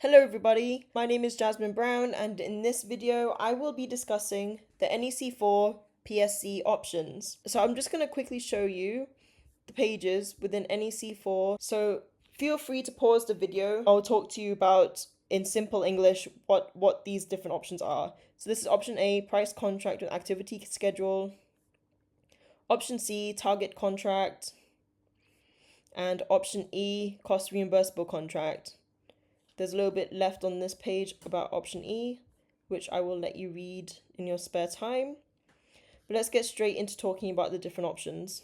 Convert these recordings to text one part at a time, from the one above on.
Hello everybody, my name is Jasmine Brown and in this video I will be discussing the NEC4 PSC options. So I'm just going to quickly show you the pages within NEC4, so feel free to pause the video. I'll talk to you about in simple English what these different options are. So this is option A, price contract with activity schedule, option C, target contract, and option E, cost reimbursable contract. There's a little bit left on this page about option E, which I will let you read in your spare time. But let's get straight into talking about the different options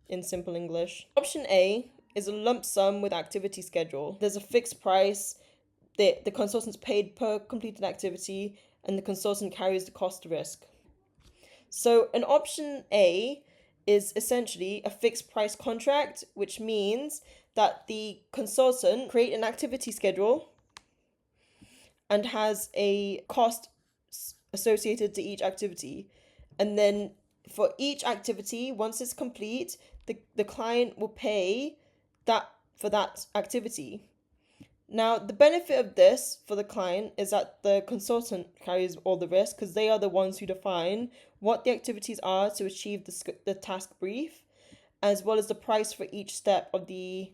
in simple English. Option A is a lump sum with activity schedule. There's a fixed price, the consultant's paid per completed activity, and the consultant carries the cost risk. So an option A is essentially a fixed price contract, which means that the consultant create an activity schedule and has a cost associated to each activity. And then for each activity, once it's complete, the client will pay that for that activity. Now, the benefit of this for the client is that the consultant carries all the risk because they are the ones who define what the activities are to achieve the task brief, as well as the price for each step of to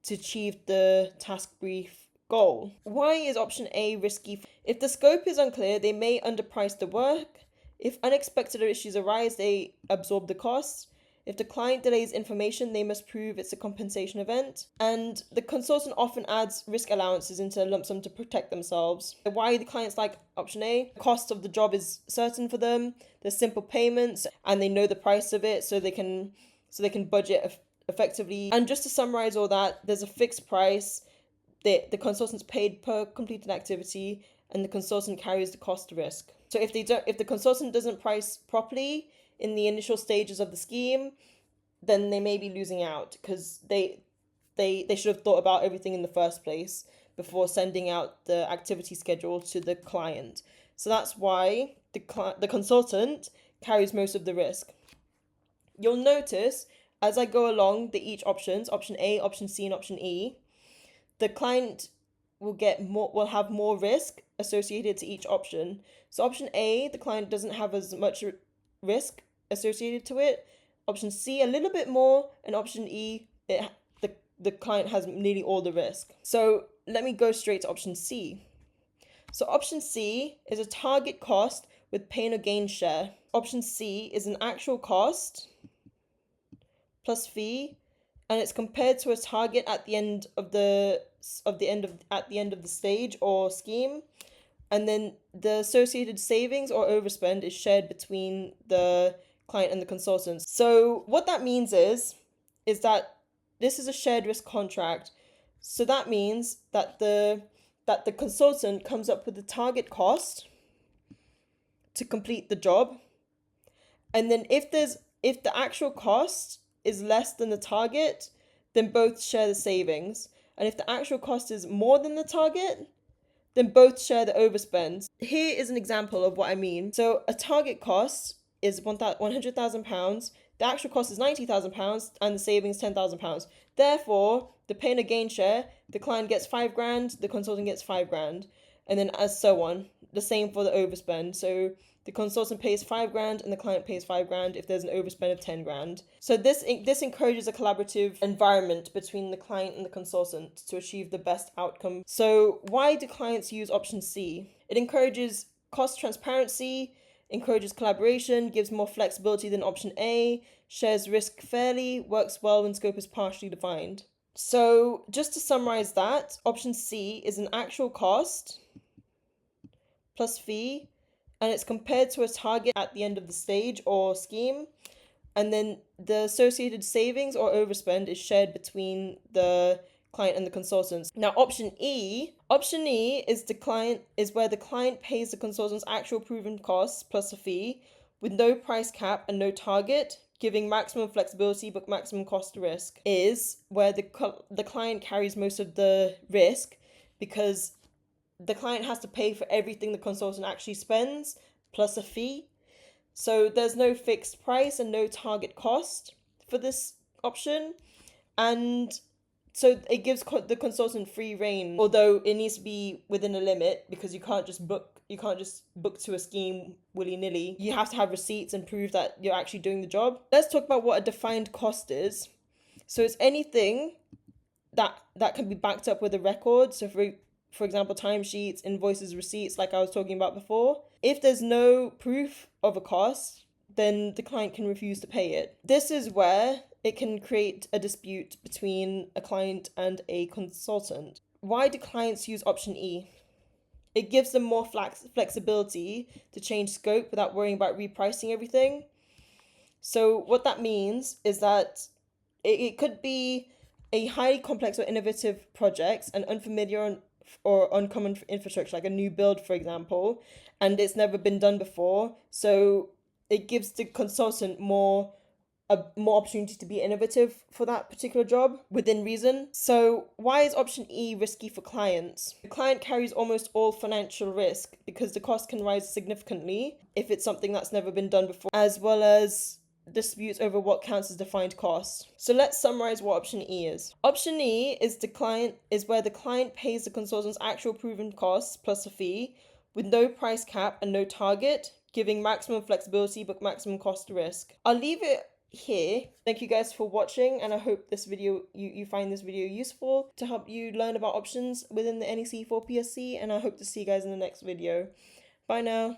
achieve the task brief goal. Why is option A risky? If the scope is unclear, they may underprice the work. If unexpected issues arise, they absorb the costs. If the client delays information, they must prove it's a compensation event. And the consultant often adds risk allowances into a lump sum to protect themselves. Why the clients like option A? The cost of the job is certain for them. There's simple payments and they know the price of it, so they can budget effectively. And just to summarize all that, there's a fixed price. The consultant's paid per completed activity, and the consultant carries the cost risk. So if the consultant doesn't price properly in the initial stages of the scheme, then they may be losing out because they should have thought about everything in the first place before sending out the activity schedule to the client. So that's why the consultant carries most of the risk. You'll notice as I go along each options, option A, option C, and option E, the client will have more risk associated to each option. So option A, the client doesn't have as much risk associated to it. Option C, a little bit more, and option E, the client has nearly all the risk. So let me go straight to option C. So option C is a target cost with pain or gain share. Option C is an actual cost plus fee, and it's compared to a target at the end of the stage or scheme, and then the associated savings or overspend is shared between the client and the consultants. So what that means is that this is a shared risk contract. So that means that the consultant comes up with the target cost to complete the job, and then if the actual cost is less than the target, then both share the savings. And if the actual cost is more than the target, then both share the overspend. Here is an example of what I mean. So a target cost is £100,000, the actual cost is £90,000, and the savings £10,000. Therefore, the pain or gain share, the client gets £5,000, the consultant gets £5,000, and then as so on. The same for the overspend. So the consultant pays £5,000 and the client pays £5,000 if there's an overspend of £10,000. So this encourages a collaborative environment between the client and the consultant to achieve the best outcome. So why do clients use option C? It encourages cost transparency, encourages collaboration, gives more flexibility than option A, shares risk fairly, works well when scope is partially defined. So just to summarize that, option C is an actual cost plus fee, and it's compared to a target at the end of the stage or scheme, and then the associated savings or overspend is shared between the client and the consultants. Now option E is where the client pays the consultant's actual proven costs plus a fee with no price cap and no target, giving maximum flexibility but maximum cost to risk, is where the client carries most of the risk because the client has to pay for everything the consultant actually spends plus a fee. So there's no fixed price and no target cost for this option. And So it gives the consultant free reign, although it needs to be within a limit, because you can't just book to a scheme willy-nilly. You have to have receipts and prove that you're actually doing the job. Let's talk about what a defined cost is. So it's anything that can be backed up with a record. So for example, timesheets, invoices, receipts, like I was talking about before. If there's no proof of a cost, then the client can refuse to pay it. This is where it can create a dispute between a client and a consultant. Why do clients use option E? It gives them more flexibility to change scope without worrying about repricing everything. So what that means is that it could be a highly complex or innovative projects, an unfamiliar or uncommon infrastructure, like a new build, for example, and it's never been done before. So it gives the consultant more opportunity to be innovative for that particular job within reason. So why is option E risky for clients? The client carries almost all financial risk because the cost can rise significantly if it's something that's never been done before, as well as disputes over what counts as defined cost. So let's summarize what option E is. Option E is where the client pays the consultant's actual proven costs plus a fee with no price cap and no target, giving maximum flexibility but maximum cost risk. I'll leave it here. Thank you guys for watching, and I hope this video you find this video useful to help you learn about options within the NEC4 PSC, and I hope to see you guys in the next video. Bye now.